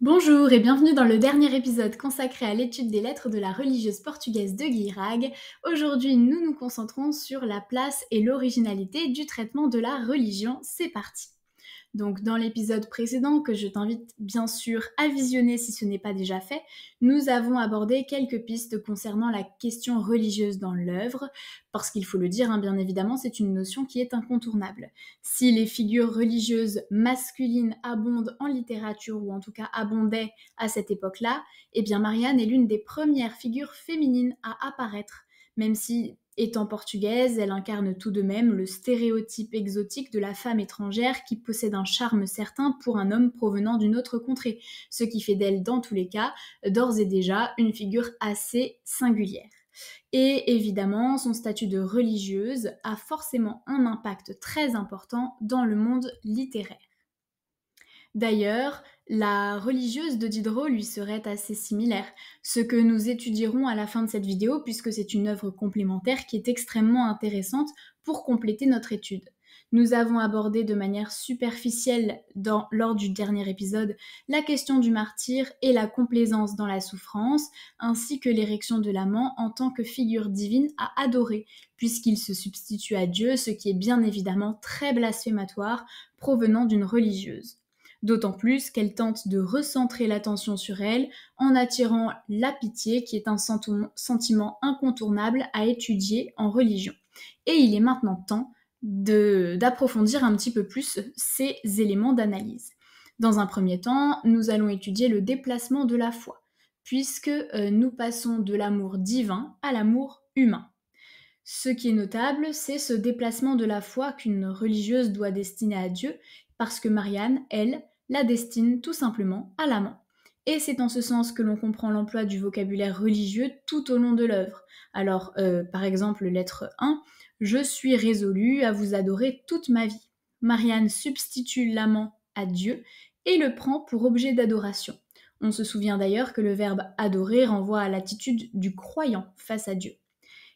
Bonjour et bienvenue dans le dernier épisode consacré à l'étude des lettres de la religieuse portugaise de Guirag. Aujourd'hui, nous nous concentrons sur la place et l'originalité du traitement de la religion. C'est parti! Donc dans l'épisode précédent, que je t'invite bien sûr à visionner si ce n'est pas déjà fait, nous avons abordé quelques pistes concernant la question religieuse dans l'œuvre, parce qu'il faut le dire, bien évidemment, c'est une notion qui est incontournable. Si les figures religieuses masculines abondent en littérature, ou en tout cas abondaient à cette époque-là, eh bien Marianne est l'une des premières figures féminines à apparaître, même si étant portugaise, elle incarne tout de même le stéréotype exotique de la femme étrangère qui possède un charme certain pour un homme provenant d'une autre contrée, ce qui fait d'elle, dans tous les cas, d'ores et déjà une figure assez singulière. Et évidemment, son statut de religieuse a forcément un impact très important dans le monde littéraire. D'ailleurs, la religieuse de Diderot lui serait assez similaire, ce que nous étudierons à la fin de cette vidéo puisque c'est une œuvre complémentaire qui est extrêmement intéressante pour compléter notre étude. Nous avons abordé de manière superficielle lors du dernier épisode la question du martyr et la complaisance dans la souffrance, ainsi que l'érection de l'amant en tant que figure divine à adorer, puisqu'il se substitue à Dieu, ce qui est bien évidemment très blasphématoire provenant d'une religieuse. D'autant plus qu'elle tente de recentrer l'attention sur elle en attirant la pitié, qui est un sentiment incontournable à étudier en religion. Et il est maintenant temps d'approfondir un petit peu plus ces éléments d'analyse. Dans un premier temps, nous allons étudier le déplacement de la foi, puisque nous passons de l'amour divin à l'amour humain. Ce qui est notable, c'est ce déplacement de la foi qu'une religieuse doit destiner à Dieu, parce que Marianne, elle, la destine tout simplement à l'amant. Et c'est en ce sens que l'on comprend l'emploi du vocabulaire religieux tout au long de l'œuvre. Alors, par exemple, lettre 1, « Je suis résolue à vous adorer toute ma vie ». Marianne substitue l'amant à Dieu et le prend pour objet d'adoration. On se souvient d'ailleurs que le verbe « adorer » renvoie à l'attitude du croyant face à Dieu.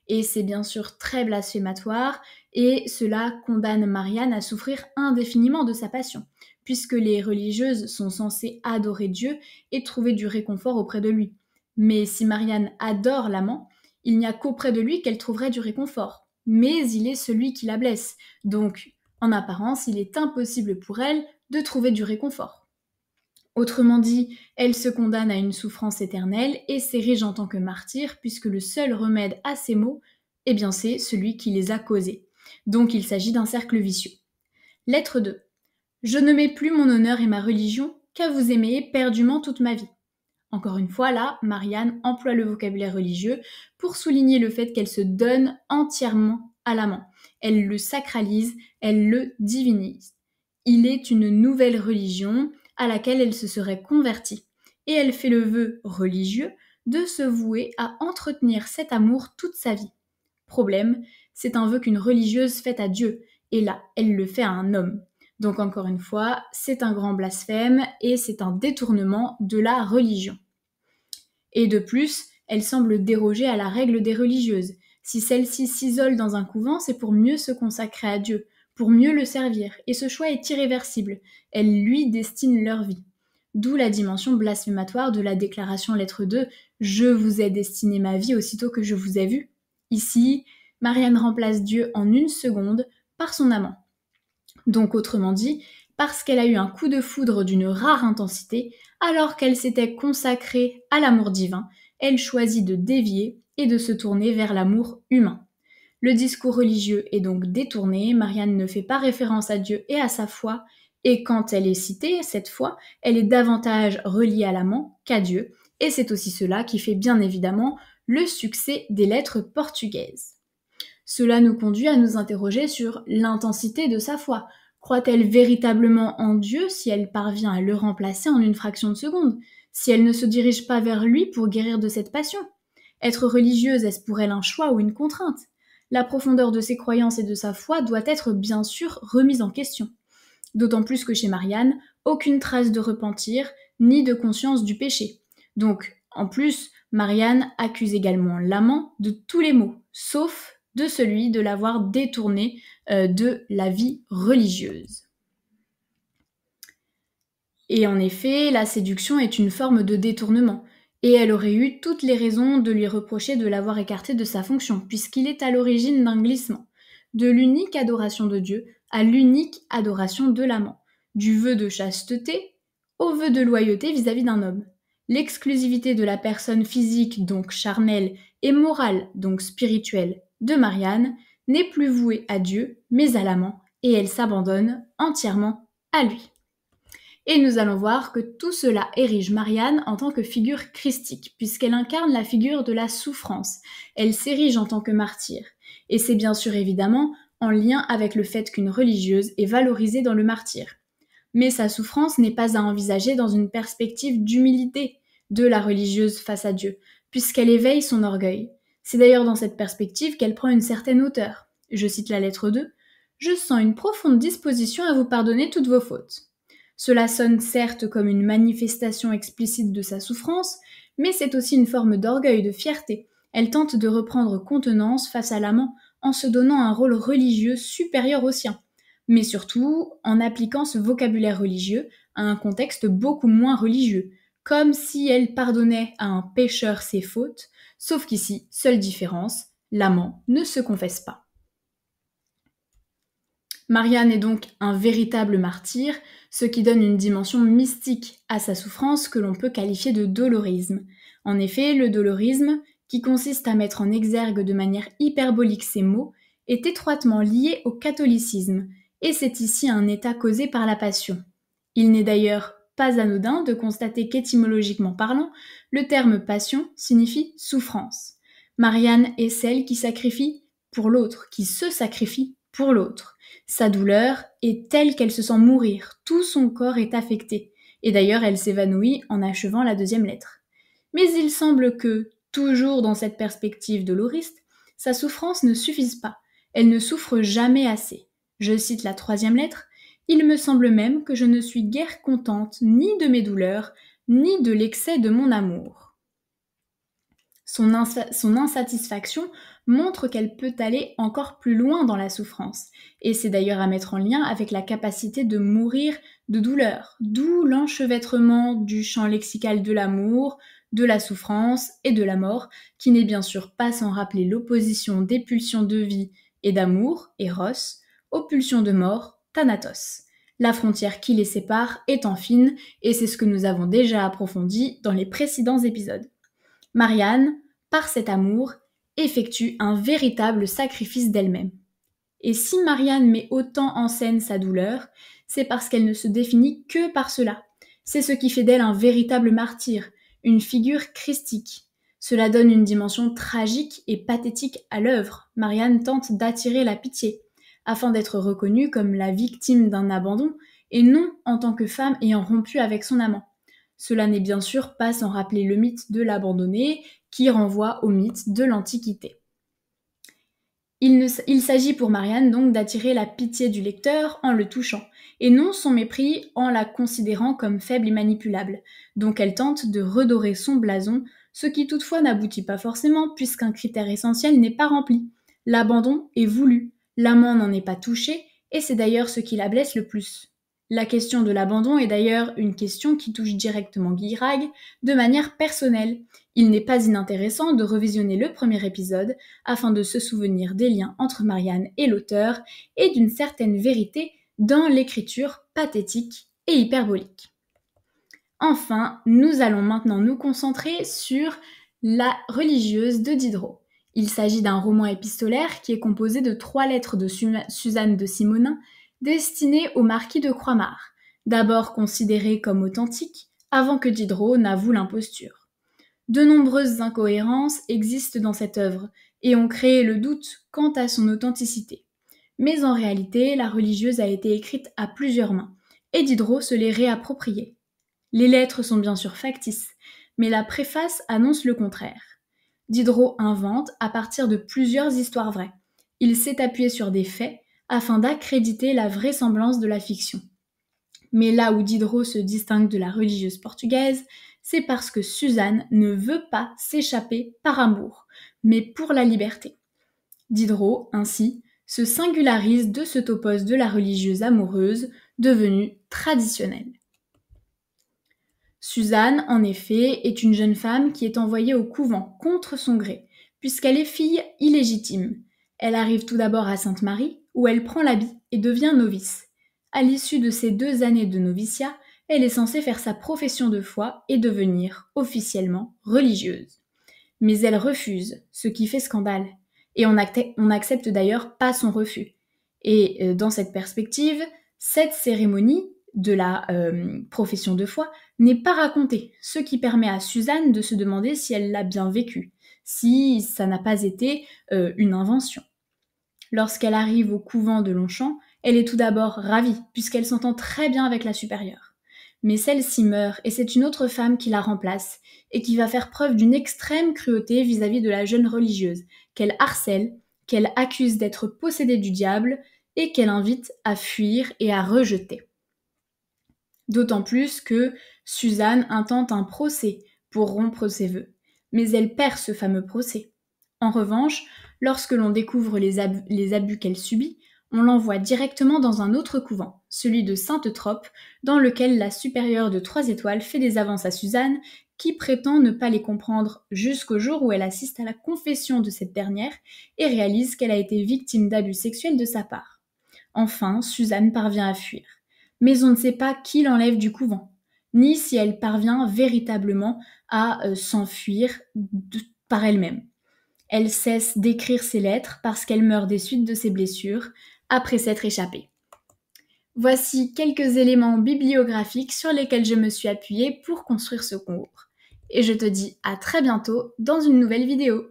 Et c'est bien sûr très blasphématoire, et cela condamne Marianne à souffrir indéfiniment de sa passion, puisque les religieuses sont censées adorer Dieu et trouver du réconfort auprès de lui. Mais si Marianne adore l'amant, il n'y a qu'auprès de lui qu'elle trouverait du réconfort. Mais il est celui qui la blesse, donc en apparence, il est impossible pour elle de trouver du réconfort. Autrement dit, elle se condamne à une souffrance éternelle et s'érige en tant que martyr, puisque le seul remède à ces maux, eh bien c'est celui qui les a causés. Donc il s'agit d'un cercle vicieux. Lettre 2. Je ne mets plus mon honneur et ma religion qu'à vous aimer éperdument toute ma vie. Encore une fois, là, Marianne emploie le vocabulaire religieux pour souligner le fait qu'elle se donne entièrement à l'amant. Elle le sacralise, elle le divinise. Il est une nouvelle religion à laquelle elle se serait convertie. Et elle fait le vœu religieux de se vouer à entretenir cet amour toute sa vie. Problème, c'est un vœu qu'une religieuse fait à Dieu, et là, elle le fait à un homme. Donc encore une fois, c'est un grand blasphème et c'est un détournement de la religion. Et de plus, elle semble déroger à la règle des religieuses. Si celle-ci s'isole dans un couvent, c'est pour mieux se consacrer à Dieu, pour mieux le servir, et ce choix est irréversible. Elle lui destine leur vie. D'où la dimension blasphématoire de la déclaration lettre 2 « Je vous ai destiné ma vie aussitôt que je vous ai vu ». Ici, Marianne remplace Dieu en une seconde par son amant. Donc autrement dit, parce qu'elle a eu un coup de foudre d'une rare intensité, alors qu'elle s'était consacrée à l'amour divin, elle choisit de dévier et de se tourner vers l'amour humain. Le discours religieux est donc détourné, Marianne ne fait pas référence à Dieu et à sa foi, et quand elle est citée, cette foi, elle est davantage reliée à l'amant qu'à Dieu, et c'est aussi cela qui fait bien évidemment le succès des lettres portugaises. Cela nous conduit à nous interroger sur l'intensité de sa foi. Croit-elle véritablement en Dieu si elle parvient à le remplacer en une fraction de seconde? Si elle ne se dirige pas vers lui pour guérir de cette passion? Être religieuse, est-ce pour elle un choix ou une contrainte? La profondeur de ses croyances et de sa foi doit être bien sûr remise en question. D'autant plus que chez Marianne, aucune trace de repentir, ni de conscience du péché. Donc, en plus, Marianne accuse également l'amant de tous les maux, sauf de celui de l'avoir détourné de la vie religieuse. Et en effet, la séduction est une forme de détournement, et elle aurait eu toutes les raisons de lui reprocher de l'avoir écarté de sa fonction, puisqu'il est à l'origine d'un glissement, de l'unique adoration de Dieu à l'unique adoration de l'amant, du vœu de chasteté au vœu de loyauté vis-à-vis d'un homme. L'exclusivité de la personne physique, donc charnelle, et morale, donc spirituelle, de Marianne, n'est plus vouée à Dieu, mais à l'amant, et elle s'abandonne entièrement à lui. Et nous allons voir que tout cela érige Marianne en tant que figure christique, puisqu'elle incarne la figure de la souffrance. Elle s'érige en tant que martyr. Et c'est bien sûr évidemment en lien avec le fait qu'une religieuse est valorisée dans le martyr. Mais sa souffrance n'est pas à envisager dans une perspective d'humilité de la religieuse face à Dieu, puisqu'elle éveille son orgueil. C'est d'ailleurs dans cette perspective qu'elle prend une certaine hauteur. Je cite la lettre 2. « Je sens une profonde disposition à vous pardonner toutes vos fautes. » Cela sonne certes comme une manifestation explicite de sa souffrance, mais c'est aussi une forme d'orgueil, de fierté. Elle tente de reprendre contenance face à l'amant en se donnant un rôle religieux supérieur au sien, mais surtout en appliquant ce vocabulaire religieux à un contexte beaucoup moins religieux, comme si elle pardonnait à un pécheur ses fautes, sauf qu'ici, seule différence, l'amant ne se confesse pas. Marianne est donc un véritable martyr, ce qui donne une dimension mystique à sa souffrance que l'on peut qualifier de dolorisme. En effet, le dolorisme, qui consiste à mettre en exergue de manière hyperbolique ces mots, est étroitement lié au catholicisme, et c'est ici un état causé par la passion. Il n'est d'ailleurs pas anodin de constater qu'étymologiquement parlant, le terme passion signifie souffrance. Marianne est celle qui sacrifie pour l'autre, qui se sacrifie pour l'autre. Sa douleur est telle qu'elle se sent mourir, tout son corps est affecté, et d'ailleurs elle s'évanouit en achevant la deuxième lettre. Mais il semble que, toujours dans cette perspective doloriste, sa souffrance ne suffise pas, elle ne souffre jamais assez. Je cite la troisième lettre, « Il me semble même que je ne suis guère contente ni de mes douleurs, ni de l'excès de mon amour. » Son insatisfaction montre qu'elle peut aller encore plus loin dans la souffrance, et c'est d'ailleurs à mettre en lien avec la capacité de mourir de douleur, d'où l'enchevêtrement du champ lexical de l'amour, de la souffrance et de la mort, qui n'est bien sûr pas sans rappeler l'opposition des pulsions de vie et d'amour, Eros, aux pulsions de mort, Thanatos. La frontière qui les sépare étant fine, et c'est ce que nous avons déjà approfondi dans les précédents épisodes. Marianne, par cet amour, effectue un véritable sacrifice d'elle-même. Et si Marianne met autant en scène sa douleur, c'est parce qu'elle ne se définit que par cela. C'est ce qui fait d'elle un véritable martyr, une figure christique. Cela donne une dimension tragique et pathétique à l'œuvre. Marianne tente d'attirer la pitié, afin d'être reconnue comme la victime d'un abandon, et non en tant que femme ayant rompu avec son amant. Cela n'est bien sûr pas sans rappeler le mythe de l'abandonné, qui renvoie au mythe de l'Antiquité. Il s'agit pour Marianne donc d'attirer la pitié du lecteur en le touchant, et non son mépris en la considérant comme faible et manipulable. Donc elle tente de redorer son blason, ce qui toutefois n'aboutit pas forcément puisqu'un critère essentiel n'est pas rempli. L'abandon est voulu, l'amant n'en est pas touché, et c'est d'ailleurs ce qui la blesse le plus. La question de l'abandon est d'ailleurs une question qui touche directement Guirag de manière personnelle. Il n'est pas inintéressant de revisionner le premier épisode afin de se souvenir des liens entre Marianne et l'auteur et d'une certaine vérité dans l'écriture pathétique et hyperbolique. Enfin, nous allons maintenant nous concentrer sur La religieuse de Diderot. Il s'agit d'un roman épistolaire qui est composé de 3 lettres de Suzanne de Simonin destinées au marquis de Croixmare, d'abord considéré comme authentique avant que Diderot n'avoue l'imposture. De nombreuses incohérences existent dans cette œuvre et ont créé le doute quant à son authenticité. Mais en réalité, la religieuse a été écrite à plusieurs mains et Diderot se l'est réappropriée. Les lettres sont bien sûr factices, mais la préface annonce le contraire. Diderot invente à partir de plusieurs histoires vraies. Il s'est appuyé sur des faits afin d'accréditer la vraisemblance de la fiction. Mais là où Diderot se distingue de la religieuse portugaise, c'est parce que Suzanne ne veut pas s'échapper par amour, mais pour la liberté. Diderot, ainsi, se singularise de ce topos de la religieuse amoureuse, devenue traditionnelle. Suzanne, en effet, est une jeune femme qui est envoyée au couvent contre son gré, puisqu'elle est fille illégitime. Elle arrive tout d'abord à Sainte-Marie, où elle prend l'habit et devient novice. À l'issue de ces 2 années de noviciat, elle est censée faire sa profession de foi et devenir officiellement religieuse. Mais elle refuse, ce qui fait scandale. Et on n'accepte d'ailleurs pas son refus. Et dans cette perspective, cette cérémonie de la profession de foi n'est pas racontée, ce qui permet à Suzanne de se demander si elle l'a bien vécue, si ça n'a pas été une invention. Lorsqu'elle arrive au couvent de Longchamp, elle est tout d'abord ravie, puisqu'elle s'entend très bien avec la supérieure. Mais celle-ci meurt, et c'est une autre femme qui la remplace, et qui va faire preuve d'une extrême cruauté vis-à-vis de la jeune religieuse, qu'elle harcèle, qu'elle accuse d'être possédée du diable, et qu'elle invite à fuir et à rejeter. D'autant plus que Suzanne intente un procès pour rompre ses vœux, mais elle perd ce fameux procès. En revanche, lorsque l'on découvre les abus qu'elle subit, on l'envoie directement dans un autre couvent, celui de Sainte-Trope, dans lequel la supérieure de 3 étoiles fait des avances à Suzanne, qui prétend ne pas les comprendre jusqu'au jour où elle assiste à la confession de cette dernière et réalise qu'elle a été victime d'abus sexuels de sa part. Enfin, Suzanne parvient à fuir. Mais on ne sait pas qui l'enlève du couvent, ni si elle parvient véritablement à s'enfuir par elle-même. Elle cesse d'écrire ses lettres parce qu'elle meurt des suites de ses blessures après s'être échappée. Voici quelques éléments bibliographiques sur lesquels je me suis appuyée pour construire ce cours. Et je te dis à très bientôt dans une nouvelle vidéo.